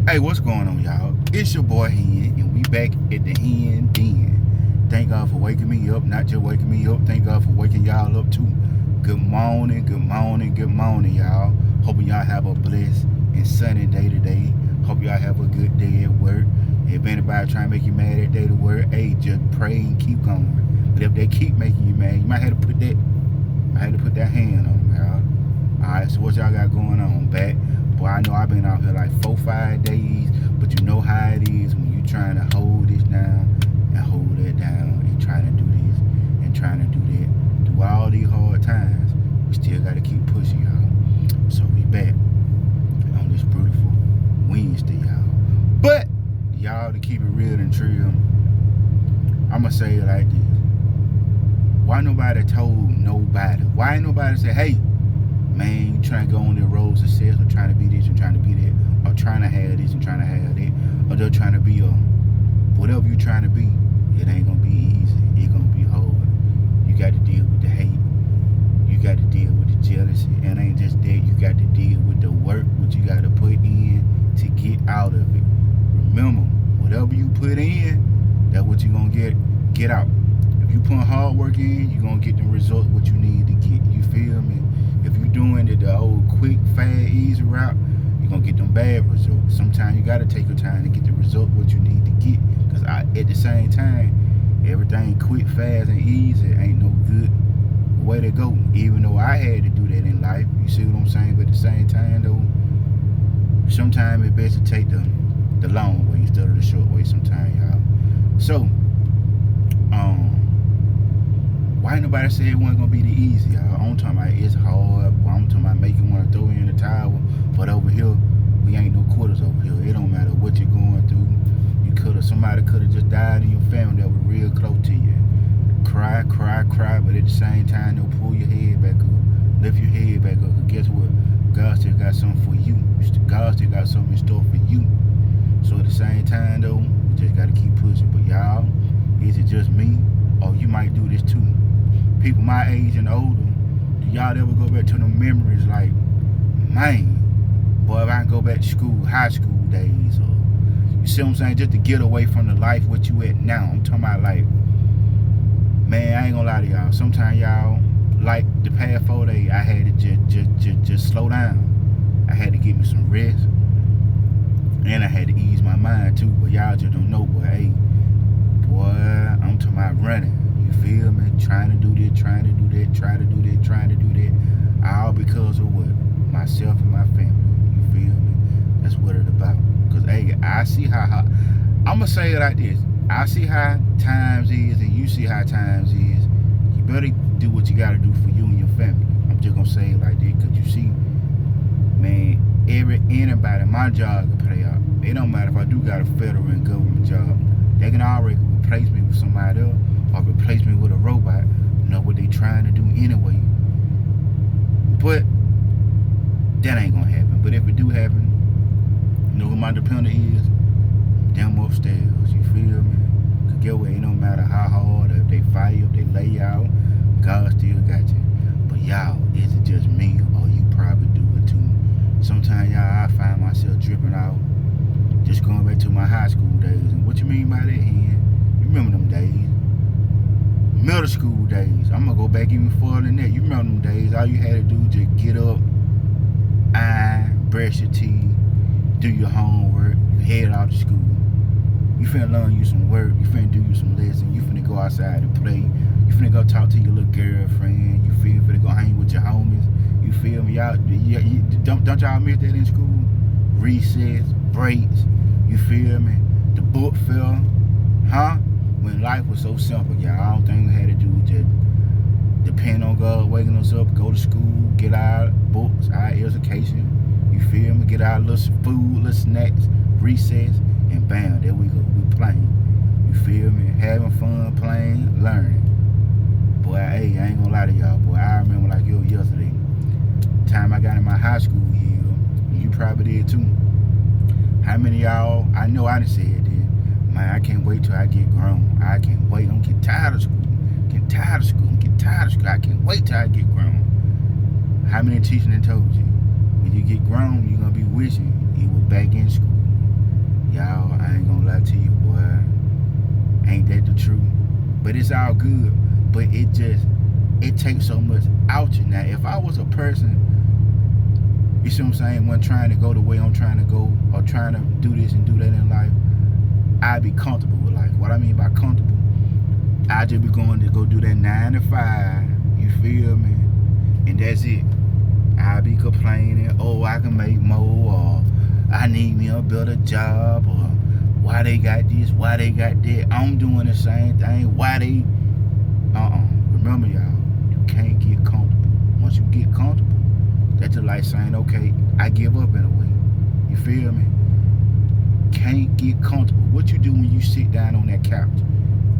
Hey, what's going on, y'all? It's your boy Hen, and we back at the Hen Den. Thank God for waking me up, not just waking me up. Thank God for waking y'all up too. Good morning, good morning, good morning, y'all. Hoping y'all have a blessed and sunny day today. Hope y'all have a good day at work. If anybody trying to make you mad at day to work, hey, just pray and keep going. But if they keep making you mad, you might have to put that hand on them, y'all. Alright, so what y'all got going on? Back. Boy, I know I've been out here like 4-5 days, but you know how it is when you trying to hold this down and hold that down and trying to do this and trying to do that. Through all these hard times, we still gotta keep pushing, y'all. So we back on this beautiful Wednesday, y'all. But y'all, to keep it real and true, I'ma say it like this. Why nobody told nobody? Why ain't nobody say, hey, man, you trying to go on the road to success, or trying to be this and trying to be that, or trying to have this and trying to have that, or they're trying to be whatever you trying to be, it ain't gonna be easy. It's gonna be hard. You got to deal with the hate. You got to deal with the jealousy. And ain't just that, you got to deal with the work, what you got to put in to get out of it. Remember, whatever you put in, that's what you gonna get out. If you put hard work in, you're gonna get the result what you need to get. You feel me? If you're doing it the old quick, fast, easy route, you're gonna get them bad results. Sometimes you gotta take your time to get the result what you need to get. Cause at the same time, everything quick, fast, and easy ain't no good way to go. Even though I had to do that in life, you see what I'm saying? But at the same time though, sometimes it's best to take the long way instead of the short way sometimes, y'all. So, why nobody said it wasn't gonna be the easy, y'all? I'm talking about it's hard. I'm talking about making one throw in the towel. But over here, we ain't no quitters over here. It don't matter what you're going through. Somebody could have just died in your family that was real close to you. Cry, but at the same time, they'll pull your head back up, lift your head back up. Cause guess what? God still got something for you. God still got something in store for you. So at the same time, though, you just gotta keep pushing. But y'all, is it just me, or you might do this too? People my age and older, do y'all ever go back to the memories like, man, boy, if I can go back to school, high school days, or you see what I'm saying, just to get away from the life what you at now. I'm talking about like, man, I ain't gonna lie to y'all. Sometimes y'all, like the past 4 days, I had to just slow down. I had to give me some rest, and I had to ease my mind too. But y'all just don't know, boy. Hey, boy, I'm talking about running. You feel me? Trying to do this, trying to do that, trying to do that, trying to do that. All because of what? Myself and my family. You feel me? That's what it's about. Cause hey, I see how I'ma say it like this. I see how times is, and you see how times is. You better do what you gotta do for you and your family. I'm just gonna say it like that, cause you see, man, anybody, my job can pay out. It don't matter if I do got a federal and government job. They can already replace me with somebody else, or replace me with a robot. You know what they trying to do anyway. But that ain't gonna happen. But if it do happen, you know who my dependent is? Them upstairs. You feel me? Cause get away, it don't matter how hard, or if they fire, if they lay out, God still got you. But y'all, is it just me, or you probably do it too? Sometimes y'all, I find myself dripping out, just going back to my high school days. And what you mean by that, Hen? You remember them days? Middle school days. I'm gonna go back even further than that. You remember them days? All you had to do was just get up, brush your teeth, do your homework, you head out to school. You finna learn you some work, you finna do you some lessons, you finna go outside and play, you finna go talk to your little girlfriend, you finna go hang with your homies. You feel me? Y'all, don't y'all miss that in school? Recess, breaks, you feel me? The book fair, huh? When life was so simple, y'all. I don't think we had to do just depend on God waking us up, go to school, get our books, our education. You feel me? Get our little food, little snacks, recess, and bam, there we go. We playing. You feel me? Having fun, playing, learning. Boy, hey, I ain't gonna lie to y'all, boy. I remember like it was yesterday. Time I got in my high school year, and you probably did too. How many of y'all, I know I done said that, man, I can't wait till I get grown. I can't wait. I'm getting tired of school. Getting tired of school. I'm getting tired of school. I can't wait till I get grown. How many teachers done told you? When you get grown, you're gonna be wishing you were back in school. Y'all, I ain't gonna lie to you, boy. Ain't that the truth? But it's all good. But it takes so much out you. Now, if I was a person, you see what I'm saying, when trying to go the way I'm trying to go, or trying to do this and do that in life, I'd be comfortable with life. What I mean by comfortable, I'd just be going to go do that 9 to 5. You feel me? And that's it. I be complaining, oh, I can make more, or I need me a better job, or why they got this, why they got that. I'm doing the same thing. Why they? Remember, y'all, you can't get comfortable. Once you get comfortable, that's just like saying, okay, I give up in a way. You feel me? Can't get comfortable. What you do when you sit down on that couch?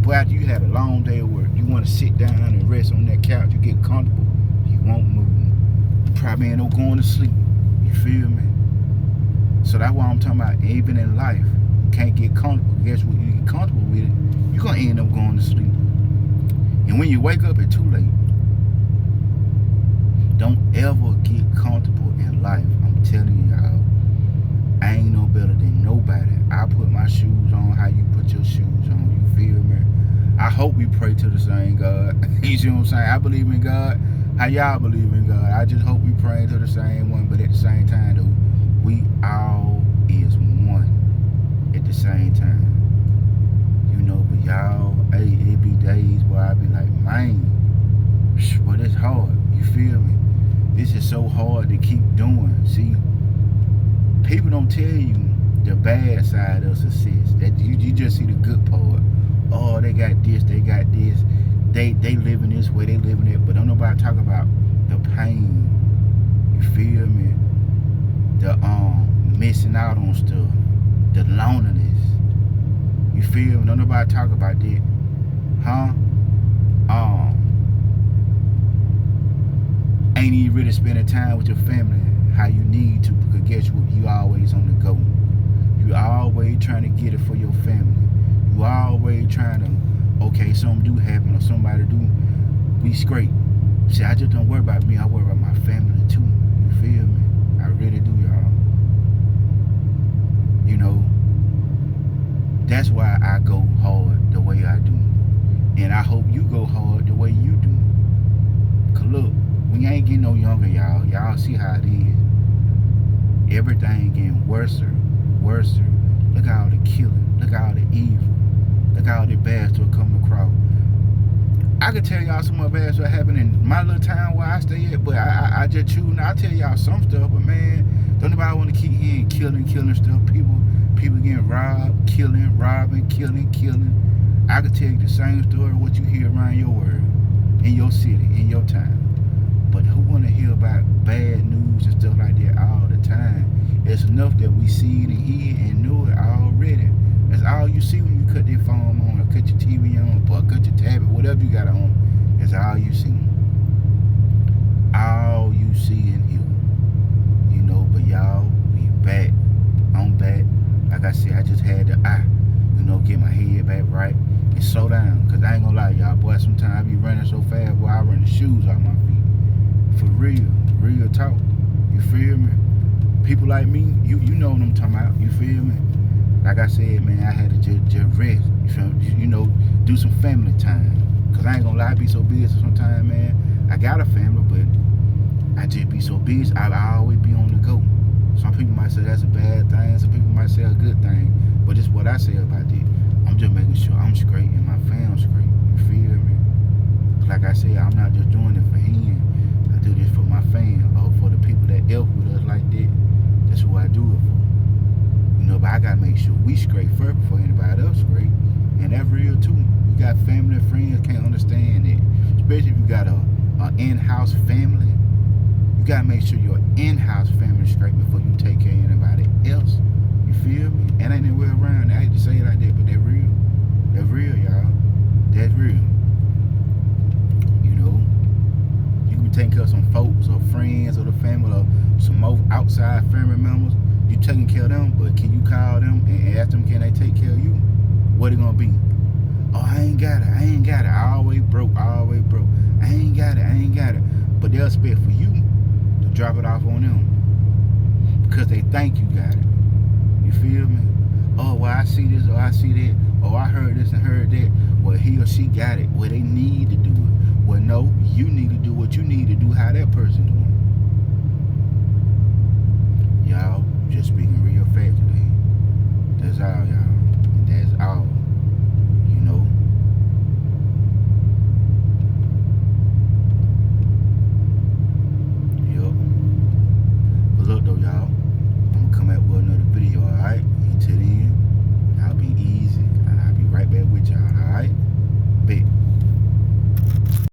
Boy, after you had a long day of work, you want to sit down and rest on that couch. You get comfortable. You won't move. Probably ain't no going to sleep. You feel me? So that's why I'm talking about, even in life, you can't get comfortable. Guess what? You get comfortable with it, you're going to end up going to sleep. And when you wake up, it's too late. Don't ever get comfortable in life. I'm telling y'all, I ain't no better than nobody. I put my shoes on how you put your shoes on. You feel me? I hope we pray to the same God. You see what I'm saying? I believe in God. How y'all believe in God? I just hope we pray to the same one, but at the same time, though, we all is one at the same time. You know, but y'all, hey, it be days where I be like, man, but it's hard. You feel me? This is so hard to keep doing. See, people don't tell you the bad side of success. That you just see the good part. Oh, they got this, they got this. They living this way, they living it, but don't nobody talk about the pain. You feel me? The missing out on stuff, the loneliness. You feel me? Don't nobody talk about that, huh? Ain't even really spending time with your family how you need to, because guess what? You always on the go. You always trying to get it for your family. You always trying to, okay, something do happen or somebody do, we scrape. See, I just don't worry about me, I worry about my family too. You feel me? I really do, y'all. You know, that's why I go hard the way I do. And I hope you go hard the way you do. Cause look, we ain't getting no younger, y'all. Y'all see how it is. Everything getting worse. Look at all the killing. Look at all the evil. Look at all the bad stuff coming across. I could tell y'all some more bad stuff happening in my little town where I stay at, but I just choose not to tell y'all some stuff. But man, don't nobody want to keep hearing killing stuff. People getting robbed, robbing, killing. I could tell you the same story of what you hear around your world, in your city, in your town. But who want to hear about bad news and stuff like that all the time? It's enough that we see it and hear and know it already. That's all you see when you cut that phone on, or cut your TV on, or cut your tablet, whatever you got on. That's all you see. All you see and hear. You know, but y'all, we back. I'm back. Like I said, I just had to, get my head back right and slow down. Cause I ain't gonna lie, y'all, boy, sometimes I be running so fast, boy, I run the shoes off my feet. For real talk. You feel me? People like me, you know what I'm talking about. You feel me? Like I said, man, I had to just rest. You feel me? You know, do some family time. Cause I ain't gonna lie, I be so busy sometimes, man. I got a family, but I just be so busy. I always be on the go. Some people might say that's a bad thing. Some people might say a good thing. But it's what I say about it. I'm just making sure I'm straight and my family's straight. You feel me? Like I said, I'm not just doing it for him. I do this for my fam, or for the people that help with us like that. That's who I do it for. You know, but I gotta make sure we straight first before anybody else straight. And that's real too. You got family and friends can't understand it. Especially if you got a in-house family. You gotta make sure your in-house family is straight before you take care of anybody else. You feel me? And ain't nowhere around. I hate to say it like that, but they're real. That's real, y'all. That's real. You know, you can take care of some folks or friends or the family or some more outside family members. You taking care of them, but can you call them and ask them, can they take care of you? What it gonna be? Oh, I ain't got it. I always broke. I ain't got it. But they'll expect for you to drop it off on them because they think you got it. You feel me? Oh, see this or I see that, or I heard this and heard that. Well, he or she got it. Well, they need to do it. Well, no, you need to do what you need to do. How that person doing?